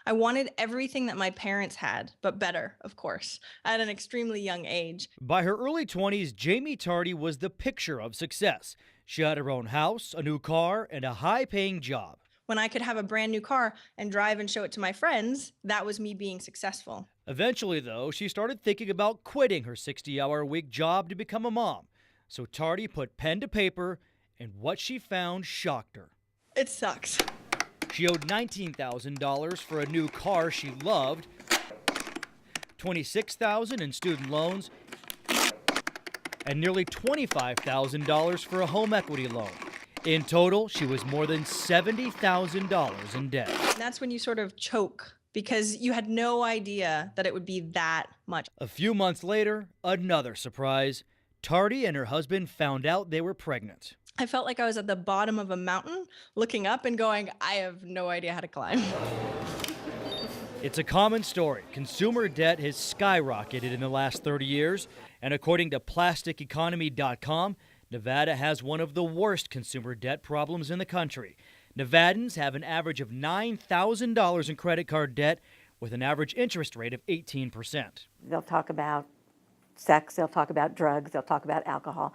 I wanted everything that my parents had, but better, of course, at an extremely young age. By her early 20s, Jamie Tardy was the picture of success. She had her own house, a new car, and a high paying job. When I could have a brand new car and drive and show it to my friends, that was me being successful. Eventually, though, she started thinking about quitting her 60-hour-a-week job to become a mom. So Tardy put pen to paper, and what she found shocked her. It sucks. She owed $19,000 for a new car she loved, $26,000 in student loans, and nearly $25,000 for a home equity loan. In total, she was more than $70,000 in debt. And that's when you sort of choke because you had no idea that it would be that much. A few months later, another surprise. Tardy and her husband found out they were pregnant. I felt like I was at the bottom of a mountain looking up and going, I have no idea how to climb. It's a common story. Consumer debt has skyrocketed in the last 30 years, and according to plasticeconomy.com, Nevada has one of the worst consumer debt problems in the country. Nevadans have an average of $9,000 in credit card debt with an average interest rate of 18%. They'll talk about sex, they'll talk about drugs, they'll talk about alcohol.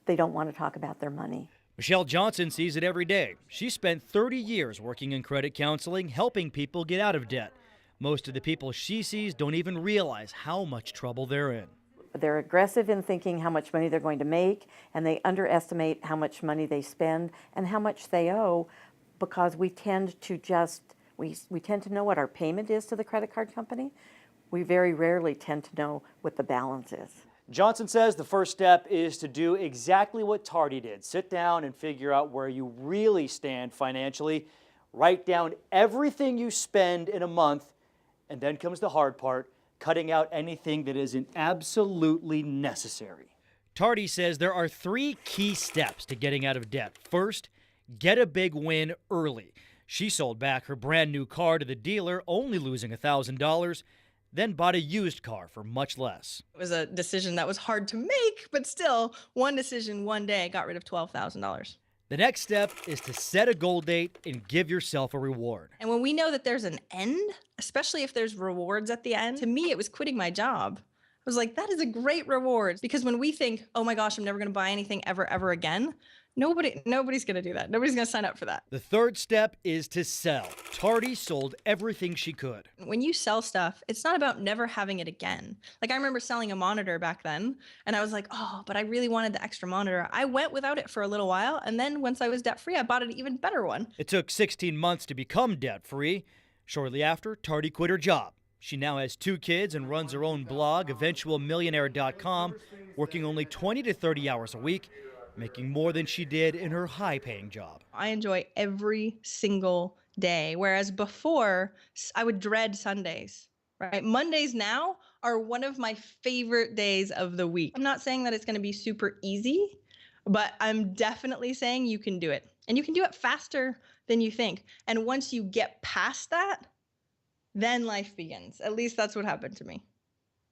They don't want to talk about their money. Michelle Johnson sees it every day. She spent 30 years working in credit counseling, helping people get out of debt. Most of the people she sees don't even realize how much trouble they're in. They're aggressive in thinking how much money they're going to make, and they underestimate how much money they spend and how much they owe, because we tend to know what our payment is to the credit card company. We very rarely tend to know what the balance is. Johnson says the first step is to do exactly what Tardy did. Sit down and figure out where you really stand financially. Write down everything you spend in a month, and then comes the hard part, cutting out anything that isn't absolutely necessary. Tardy says there are 3 key steps to getting out of debt. First, get a big win early. She sold back her brand new car to the dealer, only losing $1,000, then bought a used car for much less. It was a decision that was hard to make, but still, one decision, one day got rid of $12,000. The next step is to set a goal date and give yourself a reward. And when we know that there's an end, especially if there's rewards at the end, to me, it was quitting my job. I was like, that is a great reward. Because when we think, oh my gosh, I'm never going to buy anything ever again, nobody's going to do that. Nobody's going to sign up for that. The third step is to sell. Tardy sold everything she could. When you sell stuff, it's not about never having it again. Like I remember selling a monitor back then, and I was like, oh, but I really wanted the extra monitor. I went without it for a little while, and then once I was debt-free, I bought an even better one. It took 16 months to become debt-free. Shortly after, Tardy quit her job. She now has 2 kids and runs her own blog, eventualmillionaire.com, working only 20 to 30 hours a week, making more than she did in her high-paying job. I enjoy every single day, whereas before, I would dread Sundays, right? Mondays now are one of my favorite days of the week. I'm not saying that it's going to be super easy, but I'm definitely saying you can do it. And you can do it faster than you think. And once you get past that, then life begins. At least that's what happened to me.